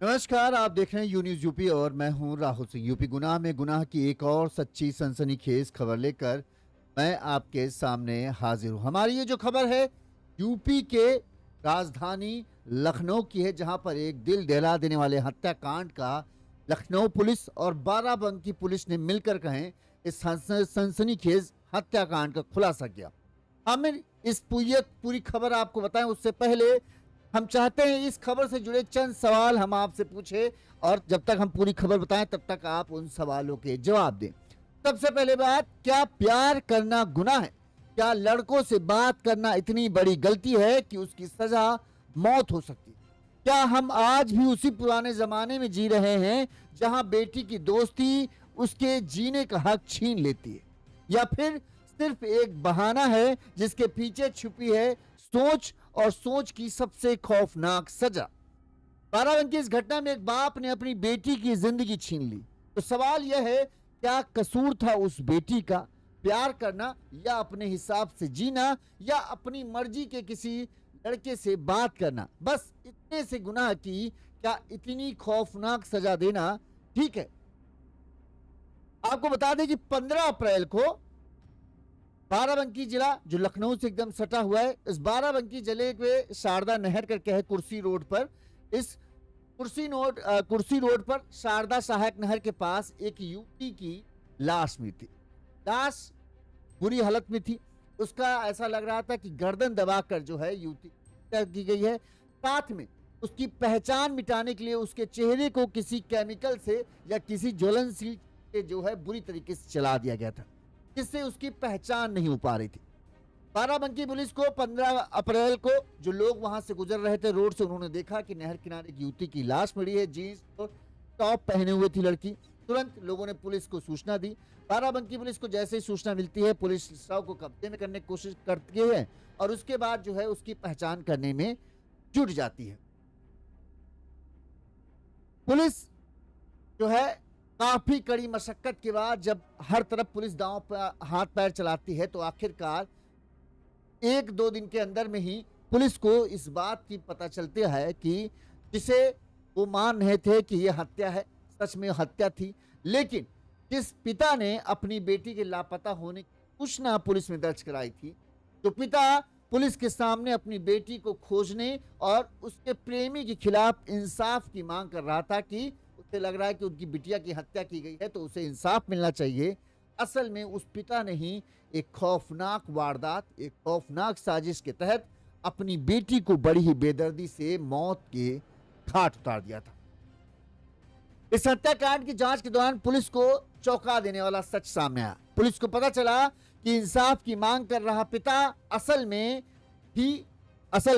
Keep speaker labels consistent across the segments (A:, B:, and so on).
A: नमस्कार, आप देख रहे हैं यू न्यूज यूपी और मैं हूं राहुल सिंह। यूपी गुनाह में गुनाह की एक और सच्ची सनसनीखेज खबर लेकर मैं आपके सामने हाजिर हूं। हमारी ये जो खबर है यूपी के राजधानी लखनऊ की है, जहां पर एक दिल दहला देने वाले हत्याकांड का लखनऊ पुलिस और बाराबंकी पुलिस ने मिलकर कहें इस सनसनीखेज हत्याकांड का खुलासा किया। हमें इस पूरी खबर आपको बताएं उससे पहले हम चाहते हैं इस खबर से जुड़े चंद सवाल हम आपसे पूछे, और जब तक हम पूरी खबर बताएं तब तक आप उन सवालों के जवाब दें। सबसे पहले बात, क्या प्यार करना गुनाह है? क्या लड़कों से बात करना इतनी बड़ी गलती है कि उसकी सजा मौत हो सकती है? क्या हम आज भी उसी पुराने जमाने में जी रहे हैं जहां बेटी की दोस्ती उसके जीने का हक छीन लेती है, या फिर सिर्फ एक बहाना है जिसके पीछे छुपी है सोच, और सोच की सबसे खौफनाक सजा? बाराबंकी इस घटना में एक बाप ने अपनी बेटी की जिंदगी छीन ली। तो सवाल यह है, क्या कसूर था उस बेटी का? प्यार करना या अपने हिसाब से जीना या अपनी मर्जी के किसी लड़के से बात करना, बस इतने से गुनाह की क्या इतनी खौफनाक सजा देना ठीक है? आपको बता दें कि 15 अप्रैल को बाराबंकी जिला जो लखनऊ से एकदम सटा हुआ है, इस बाराबंकी जिले के शारदा नहर करके है कुर्सी रोड पर, इस कुर्सी रोड पर शारदा सहायक नहर के पास एक युवती की लाश मिली थी। लाश बुरी हालत में थी। उसका ऐसा लग रहा था कि गर्दन दबाकर जो है युवती की गई है। साथ में उसकी पहचान मिटाने के लिए उसके चेहरे को किसी केमिकल से या किसी ज्वलनशील से जो है बुरी तरीके से जला दिया गया था, जिससे उसकी पहचान नहीं हो पा रही थी। बाराबंकी पुलिस को 15 अप्रैल को जो लोग वहां से गुजर रहे थे रोड से, उन्होंने देखा कि नहर किनारे एक युवती की लाश मिली है। जीन्स और टॉप पहने हुए थी लड़की। तुरंत लोगों ने पुलिस को सूचना दी। बाराबंकी पुलिस को जैसे ही सूचना मिलती है, पुलिस शव को कब्जे में करने की कोशिश करती है और उसके बाद जो है उसकी पहचान करने में जुट जाती है। पुलिस जो है काफी कड़ी मशक्कत के बाद जब हर तरफ पुलिस दांव पर हाथ पैर चलाती है, तो आखिरकार 1-2 दिन के अंदर में ही पुलिस को इस बात की पता चलती है कि जिसे वो मान रहे थे कि ये हत्या है, सच में हत्या थी। लेकिन जिस पिता ने अपनी बेटी के लापता होने की सूचना पुलिस में दर्ज कराई थी, तो पिता पुलिस के सामने अपनी बेटी को खोजने और उसके प्रेमी के खिलाफ इंसाफ की मांग कर रहा था कि उसे लग रहा है कि उनकी बिटिया की हत्या की गई है तो उसे इंसाफ मिलना चाहिए। असल में उस पिता ने ही एक खौफनाक वारदात, एक खौफनाक साजिश के तहत अपनी बेटी को बड़ी ही बेदर्दी से मौत के घाट उतार दिया था। इस हत्याकांड की जांच के दौरान पुलिस को चौंका देने वाला सच सामने आया। पुलिस को पता चला कि इंसाफ की मांग कर रहा पिता असल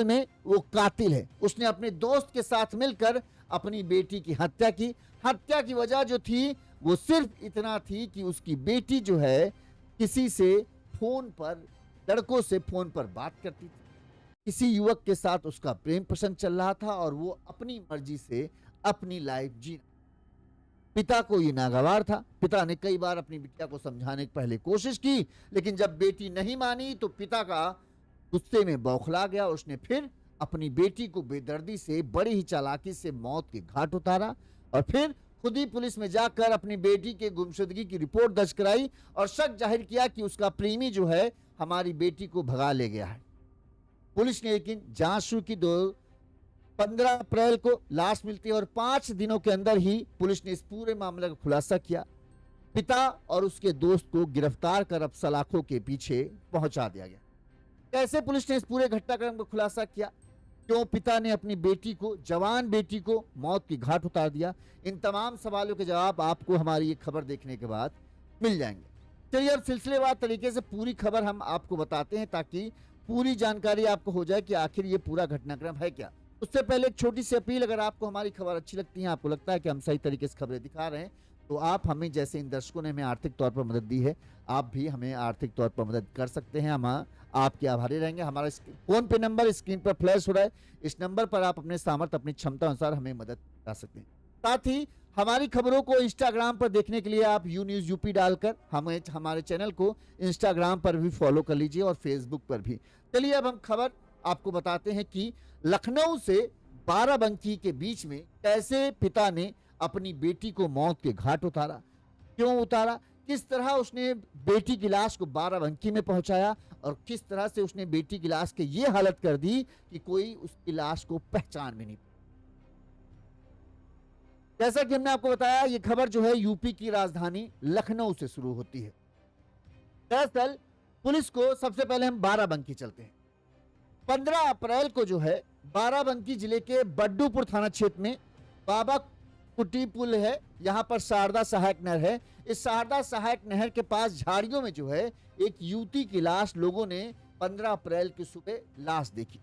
A: में वो कातिल है। उसने अपने दोस्त के साथ मिलकर अपनी बेटी की हत्या की। हत्या की वजह जो थी वो सिर्फ इतना थी कि उसकी बेटी जो है किसी से फोन पर, लड़कों से फोन पर बात करती थी। किसी युवक के साथ उसका प्रेम प्रसंग चल रहा था और वो अपनी मर्जी से अपनी लाइफ जी। पिता को ये नागवार था। पिता ने कई बार अपनी बिटिया को समझाने की पहले कोशिश की, लेकिन जब बेटी नहीं मानी तो पिता का गुस्से में बौखला गया। उसने फिर अपनी बेटी को बेदर्दी से, बड़ी ही चालाकी से मौत के घाट उतारा और फिर खुद ही पुलिस में जाकर अपनी बेटी के गुमशुदगी की रिपोर्ट दर्ज कराई और शक जाहिर किया कि उसका प्रेमी जो है हमारी बेटी को भगा ले गया है। पुलिस ने लेकिन जांच शुरू की। 15 अप्रैल को लाश मिलती है और 5 दिनों के अंदर ही पुलिस ने इस पूरे मामले का खुलासा किया। पिता और उसके दोस्त को गिरफ्तार कर अब सलाखों के पीछे पहुंचा दिया गया। कैसे पुलिस ने इस पूरे घटनाक्रम का खुलासा किया? क्यों पिता ने अपनी बेटी को, जवान बेटी को मौत की घाट उतार दिया? इन तमाम सवालों के जवाब आपको हमारी ये खबर देखने के बाद मिल जाएंगे। चलिए अब सिलसिलेवार तरीके से पूरी खबर हम आपको बताते हैं ताकि पूरी जानकारी आपको हो जाए कि आखिर ये पूरा घटनाक्रम है क्या। उससे पहले एक छोटी सी अपील, अगर आपको हमारी खबर अच्छी लगती है, आपको लगता है कि हम सही तरीके से खबरें दिखा रहे हैं, तो आप हमें, जैसे इन दर्शकों ने हमें आर्थिक तौर पर मदद दी है, आप भी हमें आर्थिक तौर पर मदद कर सकते हैं। हम आपके आभारी रहेंगे। हमारा फोन पे नंबर स्क्रीन पर फ्लैश हो रहा है। इस नंबर पर आप अपने सामर्थ्य, अपनी क्षमता अनुसार हमें मदद कर सकते हैं। साथ ही हमारी खबरों को इंस्टाग्राम पर देखने के लिए आप यू न्यूज यूपी डालकर हमारे चैनल को इंस्टाग्राम पर भी फॉलो कर लीजिए और फेसबुक पर भी। चलिए अब हम खबर आपको बताते हैं कि लखनऊ से बाराबंकी के बीच में कैसे पिता ने अपनी बेटी को मौत के घाट उतारा, क्यों उतारा, किस तरह उसने बेटी की लाश को बाराबंकी में पहुंचाया और किस तरह से उसने बेटी की लाश की ये हालत कर दी कि कोई उसकी लाश को पहचान भी नहीं। जैसा कि हमने आपको बताया, ये खबर जो है यूपी की राजधानी लखनऊ से शुरू होती है। दरअसल पुलिस को सबसे पहले हम बाराबंकी चलते हैं। 15 अप्रैल को जो है बाराबंकी जिले के बड्डूपुर थाना क्षेत्र में बाबा कुटी पुल है, यहां पर शारदा सहायक नहर है। इस शारदा सहायक नहर के पास झाड़ियों में जो है एक युवती की लाश लोगों ने 15 अप्रैल की सुबह लाश देखी।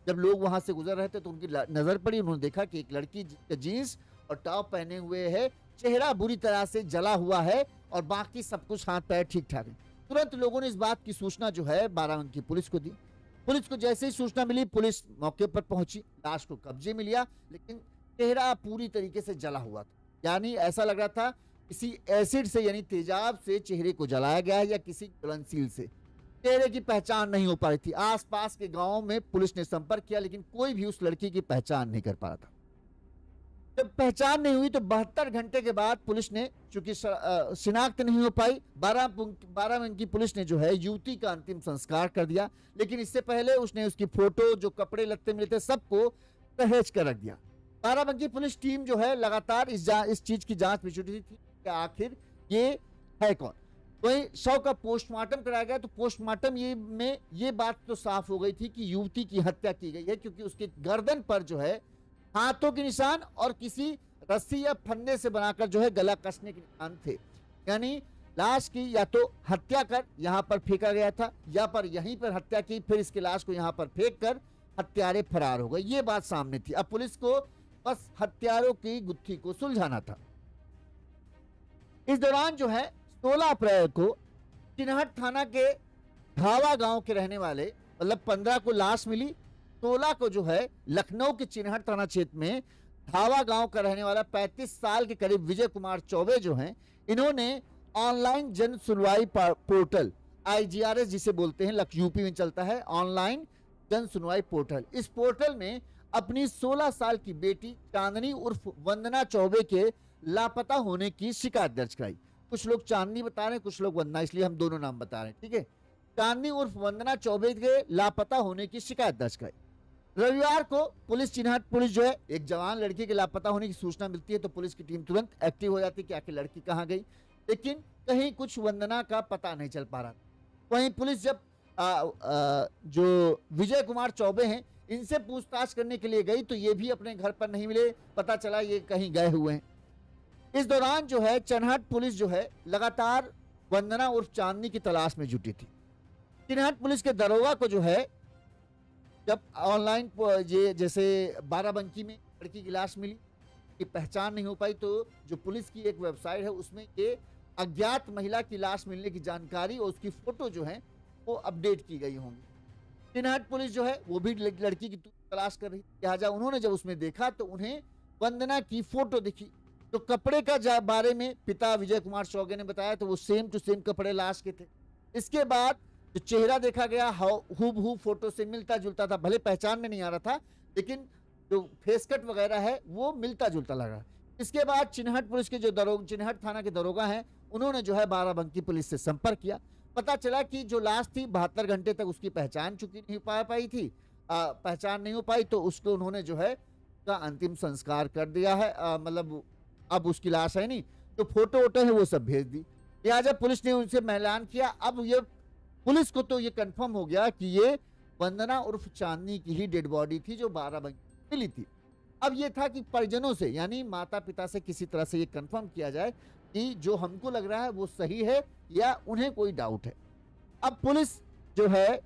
A: जब लोग वहां से गुजर रहे थे तो उनकी नजर पड़ी, उन्होंने देखा कि एक लड़की जीन्स और टॉप पहने हुए है, चेहरा बुरी तरह से जला हुआ है और बाकी सब कुछ हाथ पैर ठीक ठाक है। तुरंत लोगों ने इस बात की सूचना जो है बाराबंकी पुलिस को दी। पुलिस को जैसे ही सूचना मिली, पुलिस मौके पर पहुंची, लाश को कब्जे में लिया, लेकिन चेहरा पूरी तरीके से जला हुआ था। यानी ऐसा लग रहा था किसी एसिड से यानी तेजाब से चेहरे को जलाया गया है या किसी ज्वलनशील से। चेहरे की पहचान नहीं हो पा रही थी। आसपास के गांव में पुलिस ने संपर्क किया, लेकिन कोई भी उस लड़की की पहचान नहीं कर पा रहा था। जब पहचान नहीं हुई तो 72 घंटे के बाद पुलिस ने, चूंकि शिनाख्त नहीं हो पाई, बाराबंकी पुलिस ने जो है युवती का अंतिम संस्कार कर दिया। लेकिन इससे पहले उसने उसकी फोटो, जो कपड़े लत्ते मिले थे, सबको सहेज कर रख दिया। बाराबंकी पुलिस टीम जो है लगातार इस चीज की जांच में जुटी थी कि आखिर ये है कौन। वहीं शव का पोस्टमार्टम कराया गया तो पोस्टमार्टम में ये बात तो साफ हो गई थी कि युवती की हत्या की गई है, क्योंकि उसके गर्दन पर जो है हाथों के निशान और किसी रस्सी या फन्ने से बनाकर जो है गला कसने के निशान थे। यानी लाश की या तो हत्या कर यहां पर फेंका गया था या पर यहीं पर हत्या की, फिर इसके लाश को यहां पर फेंक कर हत्यारे फरार हो गए। ये बात सामने थी। अब पुलिस को बस हत्यारों की गुत्थी को सुलझाना था। इस दौरान जो है 16 अप्रैल को चिनहट थाना के धावा गांव के रहने वाले, मतलब 15 को लाश मिली, 16 को जो है लखनऊ के चिनहट थाना क्षेत्र में धावा गांव का रहने वाला 35 साल के करीब विजय कुमार चौबे जो हैं, इन्होंने ऑनलाइन जन सुनवाई पोर्टल IGRS जिसे बोलते हैं, यूपी में चलता है ऑनलाइन जन सुनवाई पोर्टल। इस पोर्टल में अपनी 16 साल की बेटी चांदनी उर्फ वंदना चौबे के लापता होने की शिकायत दर्ज कराई। कुछ लोग चांदनी बता रहे हैं, कुछ लोग वंदना, इसलिए हम दोनों नाम बता रहे हैं, ठीक है। चांदनी उर्फ वंदना चौबे के लापता होने की शिकायत दर्ज कराई। रविवार को चिनहट पुलिस जो है, एक जवान लड़की के लापता होने की सूचना मिलती है तो पुलिस की टीम तुरंत एक्टिव हो जाती है कि आखिर लड़की कहाँ गई, लेकिन कहीं कुछ वंदना का पता नहीं चल पा रहा। वहीं पुलिस जब जो विजय कुमार चौबे हैं इनसे पूछताछ करने के लिए गई तो ये भी अपने घर पर नहीं मिले, पता चला ये कहीं गए हुए हैं। इस दौरान जो है चिनहट पुलिस जो है लगातार वंदना उर्फ चांदनी की तलाश में जुटी थी। चिनहट पुलिस के दरोगा को जो है जब ऑनलाइन ये जैसे बाराबंकी में लड़की की लाश मिली की पहचान नहीं हो पाई तो जो पुलिस की एक वेबसाइट है उसमें ये अज्ञात महिला की लाश मिलने की जानकारी और उसकी फोटो जो है वो अपडेट की गई होंगी। चिनहट पुलिस जो है वो भी लड़की की तलाश कर रही, लिहाजा उन्होंने जब उसमें देखा तो उन्हें वंदना की फोटो दिखी। तो कपड़े का बारे में पिता विजय कुमार चौबे ने बताया तो वो सेम टू सेम कपड़े लाश के थे। इसके बाद जो चेहरा देखा गया हूबहू फोटो से मिलता जुलता था, भले पहचान में नहीं आ रहा था लेकिन जो फेस कट वगैरह है वो मिलता जुलता लगा। इसके बाद चिनहट पुलिस के जो चिनहट थाना के दरोगा हैं उन्होंने जो है बाराबंकी पुलिस से संपर्क किया। पता चला कि जो लाश थी 72 घंटे तक उसकी पहचान चुकी नहीं पाई थी, पहचान नहीं हो पाई तो उसको उन्होंने जो है का अंतिम संस्कार कर दिया है। मतलब अब उसकी लाश है नहीं, जो फोटो वोटो है वो सब भेज दी। लिहाजा पुलिस ने उनसे ऐलान किया। अब ये पुलिस को तो ये कंफर्म हो गया कि ये वंदना उर्फ चांदनी की ही डेड बॉडी थी जो बाराबंकी मिली थी। अब ये था कि परिजनों से यानी माता पिता से किसी तरह से ये कंफर्म किया जाए कि जो हमको लग रहा है वो सही है या उन्हें कोई डाउट है। अब पुलिस जो है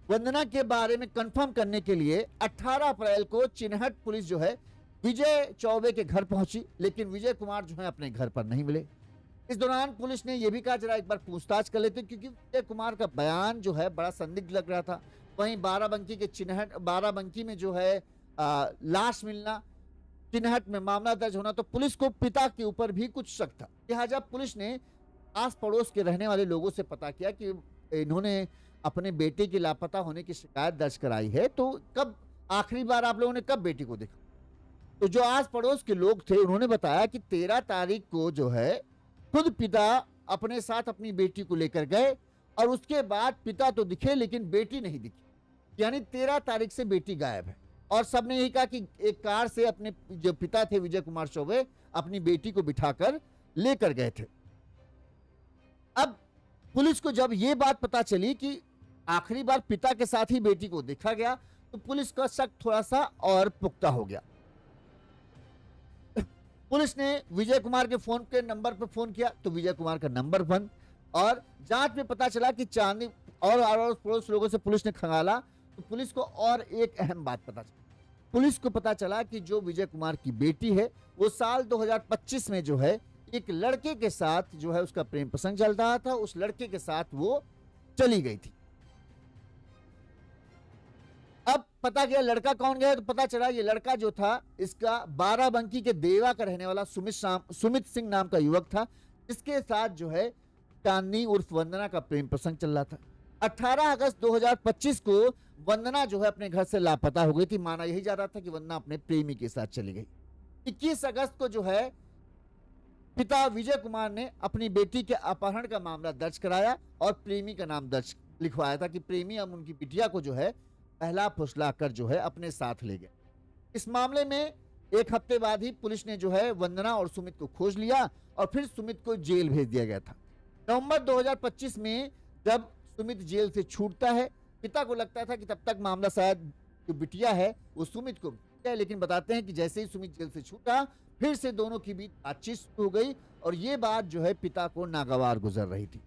A: वंदना के बारे में कंफर्म करने के लिए 18 अप्रैल को चिनहट पुलिस जो है विजय चौबे के घर पहुंची, लेकिन विजय कुमार जो है अपने घर पर नहीं मिले। इस दौरान पुलिस ने यह भी कहा जरा एक बार पूछताछ कर लेते, क्योंकि विजय कुमार का बयान जो है बड़ा संदिग्ध लग रहा था। वहीं बाराबंकी में जो है लाश मिलना, चिनहट में मामला दर्ज होना, तो पुलिस को पिता के ऊपर भी कुछ शक था। लिहाजा पुलिस ने आस पड़ोस के रहने वाले लोगों से पता किया कि इन्होंने अपने बेटे के लापता होने की शिकायत दर्ज कराई है, तो कब आखिरी बार आप लोगों ने कब बेटी को देखा? तो जो आस पड़ोस के लोग थे उन्होंने बताया कि 13 तारीख को जो है खुद पिता अपने साथ अपनी बेटी को लेकर गए और उसके बाद पिता तो दिखे लेकिन बेटी नहीं दिखी, यानी 13 तारीख से बेटी गायब है। और सबने यही कहा कि एक कार से अपने जो पिता थे विजय कुमार चौबे अपनी बेटी को बिठाकर लेकर गए थे। अब पुलिस को जब यह बात पता चली कि आखिरी बार पिता के साथ ही बेटी को देखा गया तो पुलिस का शक थोड़ा सा और पुख्ता हो गया। पुलिस ने विजय कुमार के फोन के नंबर पर फोन किया तो विजय कुमार का नंबर बंद, और जांच में पता चला कि चांदनी और अड़ोस पड़ोस लोगों से पुलिस ने खंगाला तो पुलिस को और एक अहम बात पता चली। पुलिस को पता चला कि जो विजय कुमार की बेटी है वो साल 2025 में जो है एक लड़के के साथ जो है उसका प्रेम प्रसंग चल रहा था, उस लड़के के साथ वो चली गई थी। अब पता गया लड़का कौन गया तो पता चला ये लड़का जो था इसका बाराबंकी के देवा का रहने वाला सुमित सिंह नाम का युवक था, इसके साथ जो है चांदनी उर्फ वंदना का प्रेम प्रसंग चल रहा था। 18 अगस्त 2025 को वंदना जो है अपने घर से लापता हो गई थी। माना यही जा रहा था कि वंदना अपने प्रेमी के साथ चली गई। 21 अगस्त को जो है पिता विजय कुमार ने अपनी बेटी के अपहरण का मामला दर्ज कराया और प्रेमी का नाम दर्ज लिखवाया था कि प्रेमी अब उनकी बिटिया को जो है पहला फुसला कर जो है अपने साथ ले गए। इस मामले में एक हफ्ते बाद ही पुलिस ने जो है वंदना और सुमित को खोज लिया और फिर सुमित को जेल भेज दिया गया था। नवंबर 2025 में जब सुमित जेल से छूटता है, पिता को लगता था कि तब तक मामला शायद जो बिटिया है वो सुमित को है, लेकिन बताते हैं कि जैसे ही सुमित जेल से छूटा फिर से दोनों के बीच बातचीत शुरू हो गई और ये बात जो है पिता को नागवार गुजर रही थी।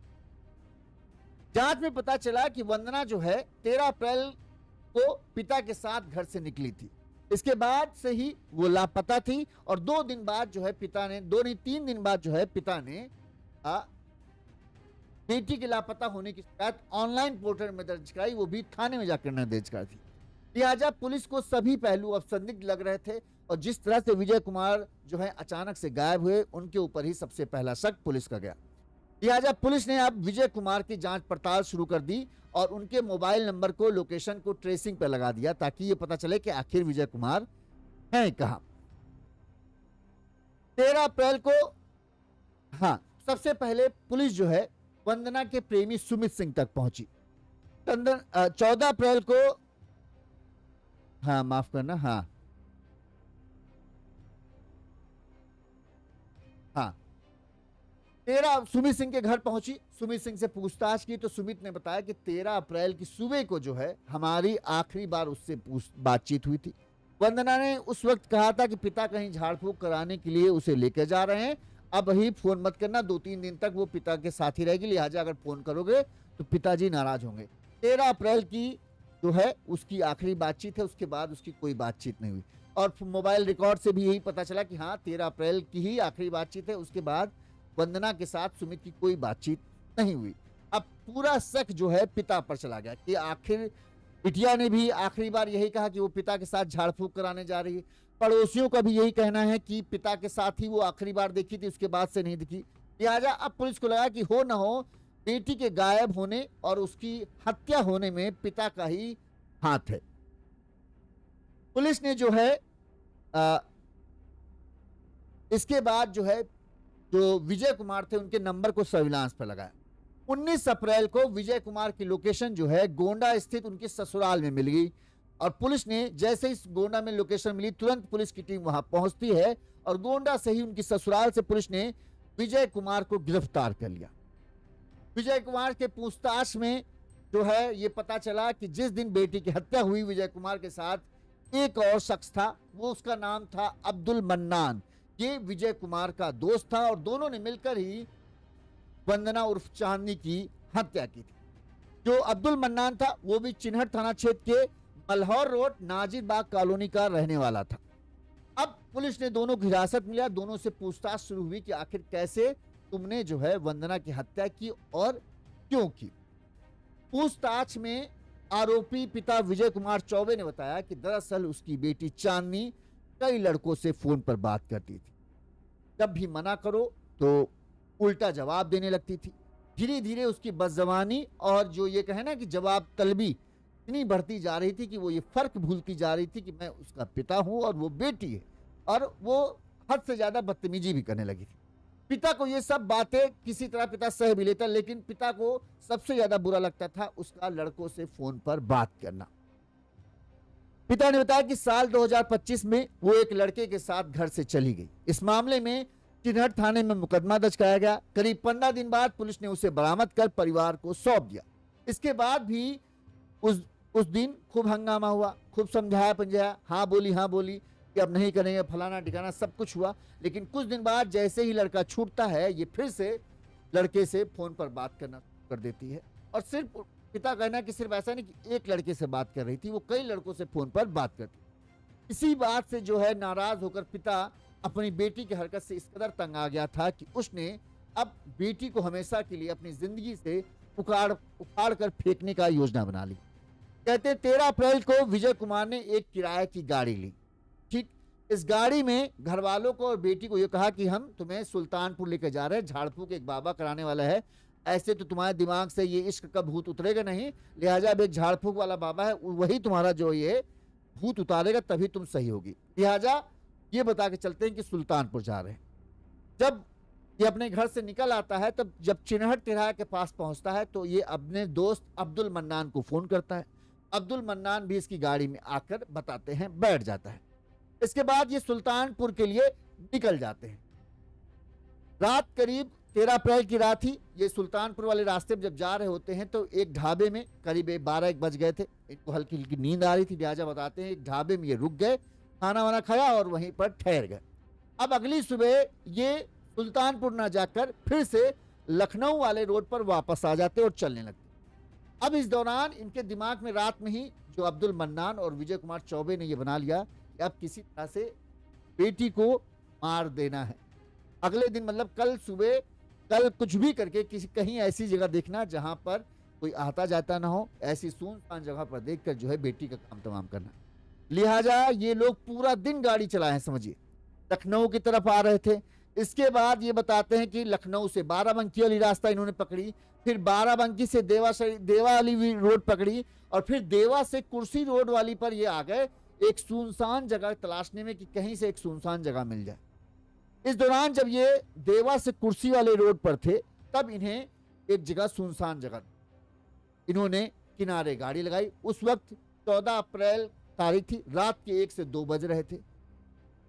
A: जांच में पता चला कि वंदना जो है 13 अप्रैल को पिता के साथ घर से निकली थी। इसके बाद से ही वो लापता थी और 2 दिन बाद जो है पिता ने 3 दिन बाद जो है पिता ने बेटी के लापता होने की शिकायत ऑनलाइन पोर्टल में दर्ज कराई, वो भी थाने में जाकर न दर्ज कराई थी। लिहाजा पुलिस को सभी पहलू अब संदिग्ध लग रहे थे और जिस तरह से विजय कुमार जो है अचानक से गायब हुए उनके ऊपर ही सबसे पहला शक पुलिस का गया। लिहाजा पुलिस ने अब विजय कुमार की जांच पड़ताल शुरू कर दी और उनके मोबाइल नंबर को लोकेशन को ट्रेसिंग पर लगा दिया ताकि ये पता चले कि आखिर विजय कुमार हैं कहां। 13 अप्रैल को सबसे पहले पुलिस जो है वंदना के प्रेमी सुमित सिंह तक पहुंची। 14 अप्रैल को माफ करना 13 सुमित सिंह के घर पहुंची। सुमित सिंह से पूछताछ की तो सुमित ने बताया कि 13 अप्रैल की सुबह को जो है हमारी आखिरी बार उससे बातचीत हुई थी। वंदना ने उस वक्त कहा था कि पिता कहीं झाड़ फूक कराने के लिए उसे लेकर जा रहे हैं, अब ही फोन मत करना, 2-3 दिन तक वो पिता के साथ ही रहेगी, लिहाजा अगर फोन करोगे तो पिताजी नाराज होंगे। 13 अप्रैल की जो है उसकी आखिरी बातचीत है, उसके बाद उसकी कोई बातचीत नहीं हुई और मोबाइल रिकॉर्ड से भी यही पता चला कि 13 अप्रैल की ही आखिरी बातचीत है, उसके बाद वंदना के साथ सुमित की कोई बातचीत नहीं हुई। अब पूरा शक जो है पिता पर चला गया कि आखिर बिटिया ने भी आखिरी बार यही कहा कि वो पिता के साथ झाड़ फूक कराने जा रही है। पड़ोसियों का भी यही कहना है कि पिता के साथ ही वो आखिरी बार देखी थी, उसके बाद से नहीं दिखी। लिहाजा अब पुलिस को लगा कि हो न हो बेटी के गायब होने और उसकी हत्या होने में पिता का ही हाथ है। पुलिस ने जो है इसके बाद जो है जो विजय कुमार थे उनके नंबर को सर्विलांस पर लगाया। 19 अप्रैल को विजय कुमार की लोकेशन जो है गोंडा स्थित उनके ससुराल में मिल गई और पुलिस ने जैसे इस गोंडा में लोकेशन मिली तुरंत पुलिस की टीम वहां पहुंचती है और गोंडा से ही उनकी ससुराल से पुलिस ने विजय कुमार को गिरफ्तार कर लिया। विजय कुमार के पूछताछ में जो है ये पता चला कि जिस दिन बेटी की हत्या हुई विजय कुमार के साथ एक और शख्स था, वो उसका नाम था अब्दुल मन्नान। ये विजय कुमार का दोस्त था और दोनों ने मिलकर ही वंदना उर्फ चांदनी की हत्या की थी। जो अब्दुल मन्नान था वो भी चिन्हट थाना क्षेत्र के मल्हौर रोड नाजिरबाग कॉलोनी का रहने वाला था। अब पुलिस ने दोनों की हिरासत में लिया, दोनों से पूछताछ शुरू हुई कि आखिर कैसे तुमने जो है वंदना की हत्या की और क्यों की। पूछताछ में आरोपी पिता विजय कुमार चौबे ने बताया कि दरअसल उसकी बेटी चांदनी कई लड़कों से फोन पर बात करती थी, जब भी मना करो तो उल्टा जवाब देने लगती थी। धीरे धीरे उसकी बदजबानी और जो ये कहे ना कि जवाब तलबी, इतनी बढ़ती जा रही थी कि वो ये फर्क भूलती जा रही थी कि मैं उसका पिता हूं और वो बेटी है, और वो हद से ज्यादा बदतमीजी भी करने लगी थी। पिता को ये सब बातें किसी तरह पिता सह भी लेता, लेकिन पिता को सबसे ज्यादा बुरा लगता था उसका लड़कों से फोन पर बात करना। पिता ने बताया कि साल 2025 में वो एक लड़के के साथ घर से चली गई। इस मामले में चिन्हट थाने में मुकदमा दर्ज कराया गया। करीब 15 दिन बाद पुलिस ने उसे बरामद कर परिवार को सौंप दिया। इसके बाद भी उस दिन खूब हंगामा हुआ, खूब समझाया पंझाया, हाँ बोली कि अब नहीं करेंगे, फलाना ठिकाना सब कुछ हुआ। लेकिन कुछ दिन बाद जैसे ही लड़का छूटता है, ये फिर से लड़के से फोन पर बात करना कर देती है। और सिर्फ पिता कहना कि सिर्फ ऐसा नहीं कि एक लड़के से बात कर रही थी, वो कई लड़कों से फोन पर बात करती। इसी बात से जो है नाराज होकर पिता अपनी बेटी की हरकत से इस कदर तंग आ गया था कि उसने अब बेटी को हमेशा के लिए अपनी जिंदगी से उखाड़ कर फेंकने का योजना बना ली। कहते 13 अप्रैल को विजय कुमार ने एक किराए की गाड़ी ली। ठीक, इस गाड़ी में घर वालों को और बेटी को यह कहा कि हम तुम्हें सुल्तानपुर लेकर जा रहे हैं, झाड़ फूक एक बाबा कराने वाला है, ऐसे तो तुम्हारे दिमाग से ये इश्क का भूत उतरेगा नहीं, लिहाजा अब एक झाड़ फूक वाला बाबा है, वही तुम्हारा जो ये भूत उतारेगा, तभी तुम सही होगी। लिहाजा ये बता के चलते हैं कि सुल्तानपुर जा रहे हैं। जब ये अपने घर से निकल आता है, तब जब चिन्हट तिराहा के पास पहुंचता है तो ये अपने दोस्त अब्दुल मन्नान को फोन करता है। अब्दुल मन्नान भी इसकी गाड़ी में आकर बताते हैं, बैठ जाता है। इसके बाद ये सुल्तानपुर के लिए निकल जाते हैं। रात करीब 13 अप्रैल की रात ही ये सुल्तानपुर वाले रास्ते में जब जा रहे होते हैं तो एक ढाबे में करीब 12-1 बज गए थे, इनको हल्की हल्की नींद आ रही थी, लिहाजा बताते हैं एक ढाबे में ये रुक गए, खाना वाना खाया और वहीं पर ठहर गए। अब अगली सुबह ये सुल्तानपुर ना जाकर फिर से लखनऊ वाले रोड पर वापस आ जाते और चलने लगते। अब इस दौरान इनके दिमाग में रात में ही जो अब्दुल मन्नान और विजय कुमार चौबे ने यह बना लिया कि अब किसी तरह से बेटी को मार देना है। अगले दिन मतलब कल सुबह, कल कुछ भी करके किसी कहीं ऐसी जगह देखना जहां पर कोई आता जाता ना हो, ऐसी सुनसान जगह पर देखकर जो है बेटी का काम तमाम करना। लिहाजा ये लोग पूरा दिन गाड़ी चलाए, समझिए लखनऊ की तरफ आ रहे थे। इसके बाद ये बताते हैं कि लखनऊ से बाराबंकी वाली रास्ता इन्होंने पकड़ी, फिर बाराबंकी से देवा वाली रोड पकड़ी और फिर देवा से कुर्सी रोड वाली पर ये आ गए एक सुनसान जगह तलाशने में कि कहीं से एक सुनसान जगह मिल जाए। इस दौरान जब ये देवा से कुर्सी वाले रोड पर थे तब इन्हें एक जगह सुनसान जगह इन्होंने किनारे गाड़ी लगाई। उस वक्त 14 अप्रैल तारीख थी, रात के 1 से 2 बज रहे थे।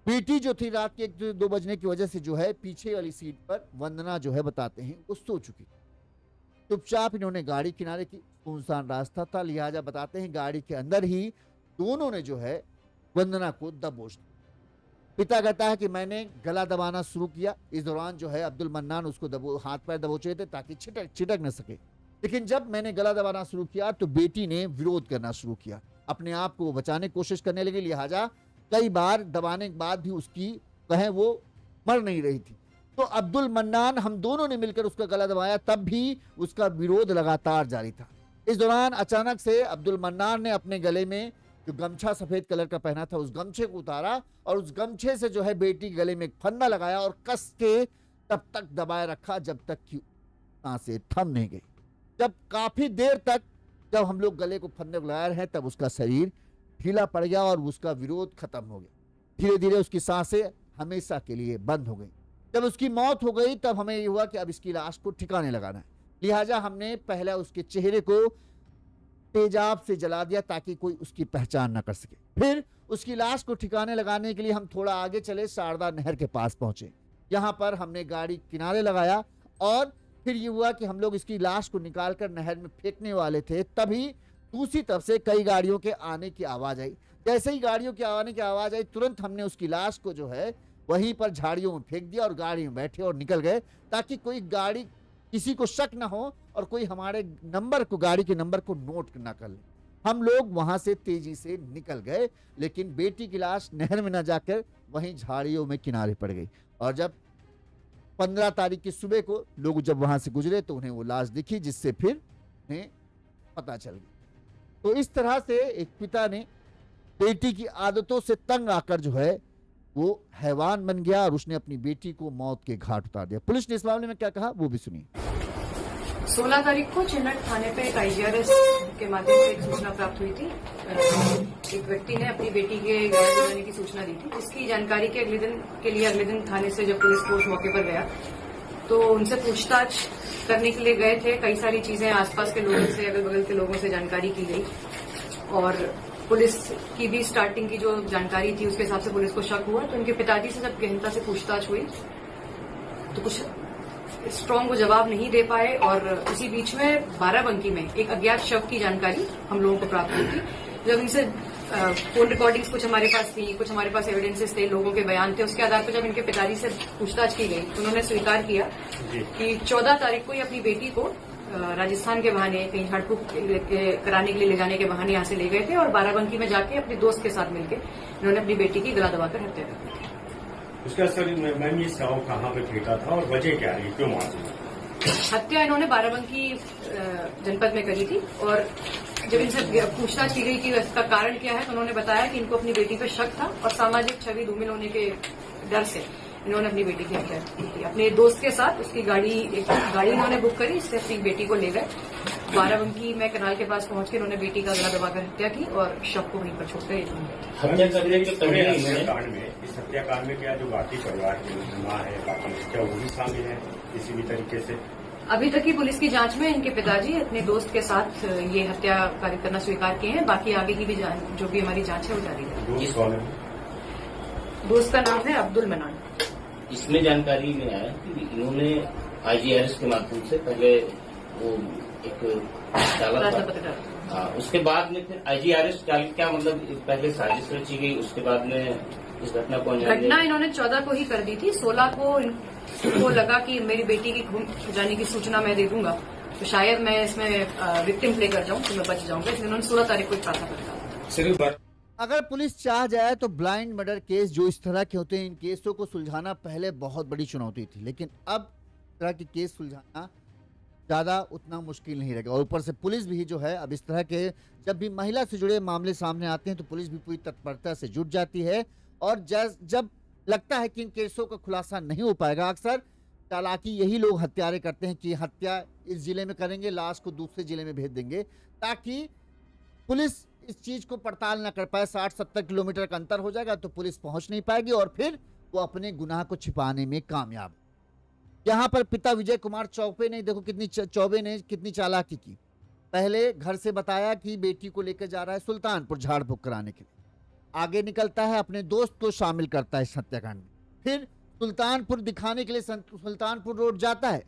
A: बेटी जो थी रात के 1 से 2 बजने की वजह से जो है पीछे वाली सीट पर वंदना जो है बताते हैं वो सो चुकी। चुपचाप इन्होंने गाड़ी किनारे की, सुनसान रास्ता था, लिहाजा बताते हैं गाड़ी के अंदर ही दोनों ने जो है वंदना को दबोच दिया। पिता कहता है कि मैंने गला दबाना शुरू किया। इस दौरान जो है अब्दुल मन्नान उसको हाथ पैर दबोचे थे ताकि छिटक न सके, लेकिन जब मैंने गला दबाना शुरू किया तो बेटी ने विरोध करना शुरू किया, अपने आप को बचाने की कोशिश करने लगी। लिहाजा कई बार दबाने के बाद भी उसकी कहें वो मर नहीं रही थी, तो अब्दुल मन्नान हम दोनों ने मिलकर उसका गला दबाया, तब भी उसका विरोध लगातार जारी था। इस दौरान अचानक से अब्दुल मन्नान ने अपने गले में जो गमछा सफेद कलर का पहना था उस गमछे को उतारा और उस गमछे से जो है बेटी के गले में एक फंदा लगाया और कस के तब तक दबाए रखा जब तक कि सांसें थम नहीं गई। जब काफी देर तक जब हम लोग गले को फंदे को लगा रहे हैं तब उसका शरीर ढीला पड़ गया और उसका विरोध खत्म हो गया। धीरे धीरे उसकी सांसें हमेशा के लिए बंद हो गई। जब उसकी मौत हो गई तब हमें ये हुआ कि अब इसकी लाश को ठिकाने लगाना है। लिहाजा हमने पहले उसके चेहरे को तेजाब से जला दिया ताकि कोई उसकी पहचान ना कर सके। फिर उसकी लाश को ठिकाने लगाने के लिए हम थोड़ा आगे चले, शारदा नहर के पास पहुंचे। यहाँ पर हमने गाड़ी किनारे लगाया और फिर ये हुआ कि हम लोग इसकी लाश को निकालकर नहर में फेंकने वाले थे, तभी दूसरी तरफ से कई गाड़ियों के आने की आवाज आई। जैसे ही गाड़ियों के आने की आवाज आई तुरंत हमने उसकी लाश को जो है वहीं पर झाड़ियों में फेंक दिया और गाड़ी में बैठे और निकल गए ताकि कोई गाड़ी किसी को शक ना हो और कोई हमारे नंबर को, गाड़ी के नंबर को नोट ना कर ले। हम लोग वहां से तेजी से निकल गए, लेकिन बेटी की लाश नहर में ना जाकर वहीं झाड़ियों में किनारे पड़ गई। और जब 15 तारीख की सुबह को लोग जब वहां से गुजरे तो उन्हें वो लाश दिखी, जिससे फिर उन्हें पता चल गया। तो इस तरह से एक पिता ने बेटी की आदतों से तंग आकर जो है वो हैवान बन गया और उसने अपनी बेटी को मौत के घाट उतार दिया। पुलिस ने इस मामले में क्या कहा वो भी सुनिए।
B: 16 तारीख को चिन्हट थाने पे एक आईजीआरएस के माध्यम से एक सूचना प्राप्त हुई थी। एक व्यक्ति ने अपनी बेटी के गायब हो जाने की सूचना दी थी। इसकी जानकारी के अगले दिन थाने से जब पुलिस फोर्स मौके पर गया तो उनसे पूछताछ करने के लिए गए थे। कई सारी चीजें आसपास के लोगों से, अगल बगल के लोगों से जानकारी की गई और पुलिस की भी स्टार्टिंग की जो जानकारी थी उसके हिसाब से पुलिस को शक हुआ। तो उनके पिताजी से जब गहनता से पूछताछ हुई तो कुछ स्ट्रांग वो जवाब नहीं दे पाए और उसी बीच में बाराबंकी में एक अज्ञात शव की जानकारी हम लोगों को प्राप्त हुई थी। जब इनसे फोन रिकॉर्डिंग्स कुछ हमारे पास थी, कुछ हमारे पास एविडेंसेस थे, लोगों के बयान थे, उसके आधार पर जब इनके पिताजी से पूछताछ की गई तो उन्होंने स्वीकार किया कि 14 तारीख को ही अपनी बेटी को राजस्थान के बहाने कहीं झाड़ फूक कराने के लिए ले जाने के बहाने यहाँ से ले गए थे और बाराबंकी में जाके अपने दोस्त के साथ मिलकर इन्होंने अपनी बेटी की गला दबाकर हत्या कर दी थी।
C: उसका सर मैम ये शव कहाँ पे फेंका था और वजह क्या है, क्यों मार दी?
B: हत्या इन्होंने बाराबंकी जनपद में करी थी और जब इनसे पूछताछ की गई कि इसका कारण क्या है तो उन्होंने बताया कि इनको अपनी बेटी पर शक था और सामाजिक छवि धूमिल होने के डर से इन्होंने अपनी बेटी की हत्या की थी। अपने दोस्त के साथ एक गाड़ी इन्होंने बुक करी, इससे अपनी बेटी को ले गए। बाराबंकी में कनाल के पास पहुंच के इन्होंने बेटी का गला दबाकर हत्या की और शव को वहीं पर छोड़ कर
C: इस हत्याकांड में क्या जो बाकी परिवार की माँ है, बाकी क्या वो भी शामिल है किसी भी तरीके से?
B: अभी तक की पुलिस की जांच में इनके पिताजी अपने दोस्त के साथ ये हत्या कार्य करना स्वीकार किए हैं। बाकी आगे की भी जो भी हमारी जांच है वो जारी है। दोस्त का नाम है अब्दुल मनान।
D: इसमें जानकारी में आया कि इन्होंने आईजीआरएस के माध्यम से पहले वो एक डाला था, उसके बाद में फिर आईजीआरएस क्या मतलब पहले साजिश रची गई, उसके बाद में इस घटना को
B: घटना इन्होंने 14 को ही कर दी थी। 16 को लगा कि मेरी बेटी की गुम जाने की सूचना मैं दे दूंगा तो शायद मैं इसमें विक्टिम प्ले कर जाऊं तो मैं बच जाऊंगा, इसलिए उन्होंने 16 तारीख को इकट्ठा कर दिया।
A: अगर पुलिस चाह जाए तो ब्लाइंड मर्डर केस जो इस तरह के होते हैं, इन केसों को सुलझाना पहले बहुत बड़ी चुनौती थी, लेकिन अब इस तरह के केस सुलझाना ज़्यादा उतना मुश्किल नहीं रहेगा। और ऊपर से पुलिस भी जो है अब इस तरह के जब भी महिला से जुड़े मामले सामने आते हैं तो पुलिस भी पूरी तत्परता से जुट जाती है और जब लगता है कि इन केसों का खुलासा नहीं हो पाएगा, अक्सर चालाकी यही लोग हत्यारे करते हैं कि हत्या इस जिले में करेंगे, लाश को दूसरे जिले में भेज देंगे ताकि पुलिस इस चीज को पड़ताल ना कर पाए। 60-70 किलोमीटर का अंतर हो जाएगा तो पुलिस पहुंच नहीं पाएगी और फिर वो अपने गुनाह को छिपाने में कामयाब। यहाँ पर पिता विजय कुमार चौबे ने कितनी चालाकी की। पहले घर से बताया कि बेटी को लेकर जा रहा है सुल्तानपुर झाड़ फूक कराने के लिए, आगे निकलता है अपने दोस्त को शामिल करता है इस हत्याकांड में, फिर सुल्तानपुर दिखाने के लिए सुल्तानपुर रोड जाता है,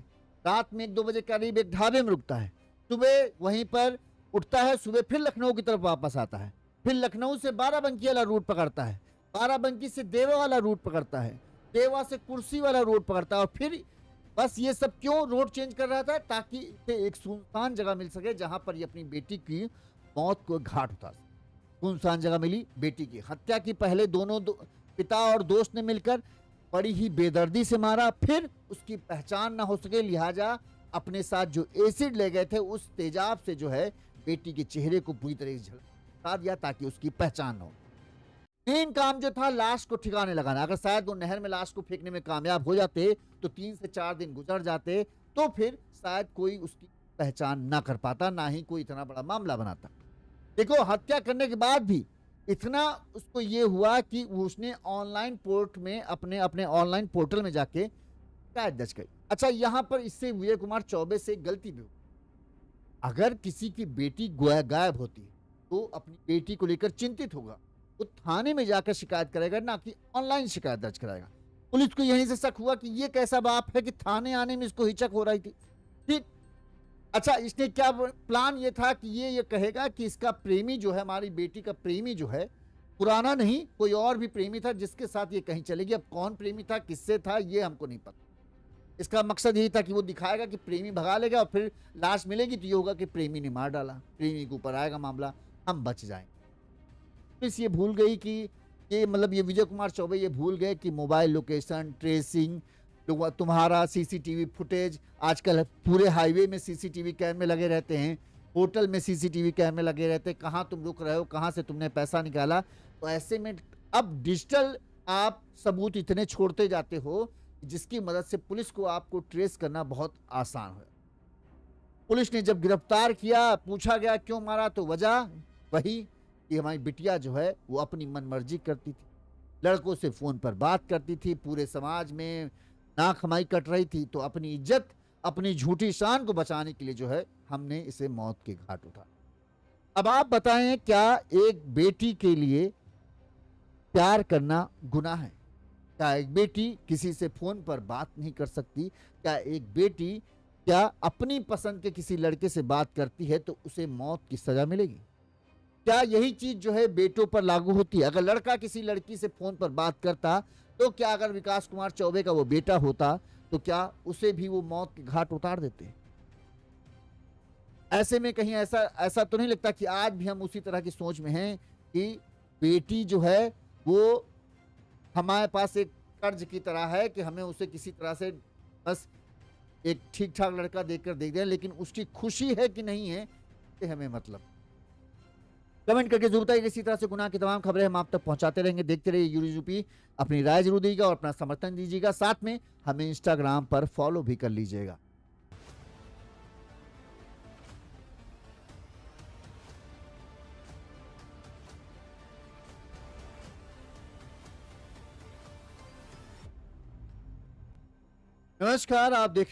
A: रात में 1-2 बजे करीब एक ढाबे में रुकता है, सुबह वहीं पर उठता है, सुबह फिर लखनऊ की तरफ वापस आता है, फिर लखनऊ से बाराबंकी वाला रूट पकड़ता है, बाराबंकी से देवा वाला रूट पकड़ता है, देवा से कुर्सी वाला रूट पकड़ता है और फिर बस ये सब क्यों रोड चेंज कर रहा था ताकि इसे एक सुनसान जगह मिल सके जहां पर ये अपनी बेटी की मौत को घाट उतार सके। सुनसान जगह मिली, बेटी की हत्या की। पहले दोनों पिता और दोस्त ने मिलकर बड़ी ही बेदर्दी से मारा, फिर उसकी पहचान ना हो सके लिहाजा अपने साथ जो एसिड ले गए थे उस तेजाब से जो है बेटी के चेहरे को पूरी तरह से झलसा दिया ताकि उसकी पहचान न हो। मेन काम जो था लाश को ठिकाने लगाना। अगर शायद वो नहर में लाश को फेंकने में कामयाब हो जाते तो 3 से 4 दिन गुजर जाते तो फिर शायद कोई उसकी पहचान ना कर पाता, ना ही कोई इतना बड़ा मामला बनाता। देखो हत्या करने के बाद भी इतना उसको ये हुआ कि उसने ऑनलाइन पोर्ट में अपने ऑनलाइन पोर्टल में जाके शिकायत दर्ज करी। अच्छा, यहाँ पर इससे विजय कुमार चौबे से गलती भी हुई। अगर किसी की बेटी गायब होती है तो अपनी बेटी को लेकर चिंतित होगा, वो थाने में जाकर शिकायत करेगा, ना कि ऑनलाइन शिकायत दर्ज कराएगा। पुलिस को यहीं से शक हुआ कि ये कैसा बाप है कि थाने आने में इसको हिचक हो रही थी। ठीक, अच्छा, इसने क्या प्लान ये था कि ये कहेगा कि इसका प्रेमी जो है, हमारी बेटी का प्रेमी जो है, पुराना नहीं कोई और भी प्रेमी था जिसके साथ ये कहीं चलेगी। अब कौन प्रेमी था, किससे था, ये हमको नहीं पता। इसका मकसद यही था कि वो दिखाएगा कि प्रेमी भगा लेगा और फिर लाश मिलेगी तो ये होगा कि प्रेमी ने मार डाला, प्रेमी के ऊपर आएगा मामला, हम बच जाएंगे। पुलिस ये भूल गई कि ये मतलब ये विजय कुमार चौबे ये भूल गए कि मोबाइल लोकेशन ट्रेसिंग, तुम्हारा सीसीटीवी फुटेज, आजकल पूरे हाईवे में सीसीटीवी कैमरे लगे रहते हैं, होटल में सीसीटीवी कैमरे लगे रहते हैं, कहाँ तुम रुक रहे हो, कहाँ से तुमने पैसा निकाला। तो ऐसे में अब डिजिटल आप सबूत इतने छोड़ते जाते हो जिसकी मदद से पुलिस को आपको ट्रेस करना बहुत आसान हो। पुलिस ने जब गिरफ्तार किया, पूछा गया क्यों मारा, तो वजह वही कि हमारी बिटिया जो है वो अपनी मनमर्जी करती थी, लड़कों से फोन पर बात करती थी, पूरे समाज में नाक हमारी कट रही थी, तो अपनी इज्जत, अपनी झूठी शान को बचाने के लिए जो है हमने इसे मौत के घाट उठाया। अब आप बताएं, क्या एक बेटी के लिए प्यार करना गुनाह है? क्या एक बेटी किसी से फोन पर बात नहीं कर सकती? क्या एक बेटी क्या अपनी पसंद के किसी लड़के से बात करती है तो उसे मौत की सजा मिलेगी? क्या यही चीज जो है बेटों पर लागू होती है? अगर लड़का किसी लड़की से फोन पर बात करता तो क्या अगर विकास कुमार चौबे का वो बेटा होता तो क्या उसे भी वो मौत के घाट उतार देते? ऐसे में कहीं ऐसा तो नहीं लगता कि आज भी हम उसी तरह की सोच में हैं कि बेटी जो है वो हमारे पास एक कर्ज की तरह है कि हमें उसे किसी तरह से बस एक ठीक ठाक लड़का देखकर देख दें, लेकिन उसकी खुशी है कि नहीं है ये हमें मतलब। कमेंट करके जरूर बताइए। इसी तरह से गुनाह की तमाम खबरें हम आप तक पहुंचाते रहेंगे। देखते रहिए यूनिज़ यूपी। अपनी राय जरूर दीजिएगा और अपना समर्थन दीजिएगा। साथ में हमें इंस्टाग्राम पर फॉलो भी कर लीजिएगा। नमस्कार, आप देख रहे हैं